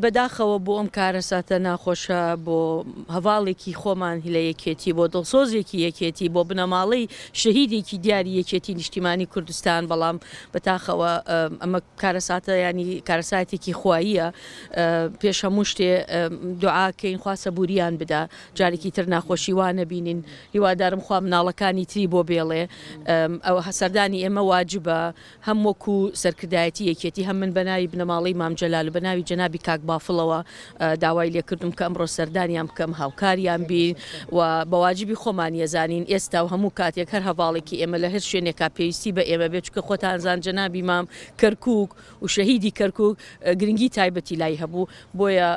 بەداخەوە بۆ ئەم کارەساتە ناخۆشە بۆ هەواڵێکی خۆمان لە یەکێتی بۆ دڵسۆزێکی یەکێتی بۆ بنەماڵەی شەهیدێکی دیاری یەکێتی نیشتیمانی کوردستان بەڵام بەتاخەوە ئەمە کارەساتە ینی کارەساتێکی خواییە پێش هەموو شتێ دوعاکەین خوا سەبووریان بدا جارێکی تر ناخۆشی وانە بینین هیوادارم خوا مناڵەکانی تری بۆ بێڵێ ئەو هەسەردانی ئێمە واجبە هەم وەکو سەرکردایەتی یەکێتی هەم من بەناوی بنەماڵەی مام جەلال و بەناوی جەنابی کاک بافڵەوە داوای لێکردم کە ئەمڕۆ سەردانیان بکەم هاوکاریان بین و بەواجبی خۆمان ێزانین ئێستا و هەموو کاتێک هەر هەواڵێکی ئێمە لە هەر شوێنێکا پێویستی بە ئێمە بێت چکە خۆتانزان جەنابی مام کەرکووک و شەهیدی کەرکووک گرنگی تایبەتی لای هەبوو بۆیە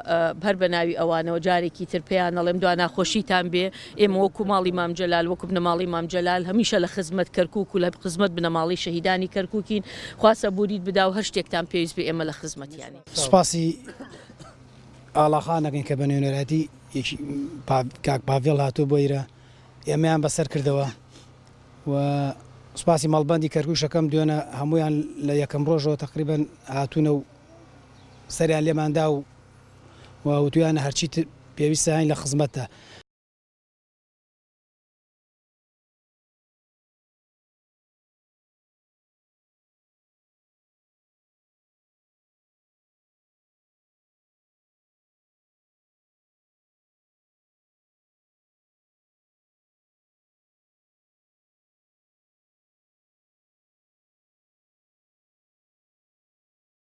هەر بەناوی ئەوانەوە جارێکی تر پێیان نەڵێم دوا ناخۆشیتان بێ ئێمە وەکو ماڵی مام جەلال وەکو بنەماڵی مام جەلال هەمیشە لە خزمەت کەرکووک و لە خزمەت بنەماڵی شەهیدانی کەرکووکین خوا سەبووریت بدا و هەر شتێکتان پێویست بێ ئێمە لە خزمەتیانی سوپاسی ئاڵاخانەکەین کە بە نوێنەراتی کاک پاڤێڵ هاتوو بۆ ئیرە ئێمەیان بەسەر کردەوە و سوپاسی مەڵبەندی کەرکووشەکەم دوێنە هەمویان لە یەکەم ڕۆژەوە تقریبەن هاتوونە و سەریان لێماندا و وتویانە هەرچی پێویستە هاین لە خزمەتە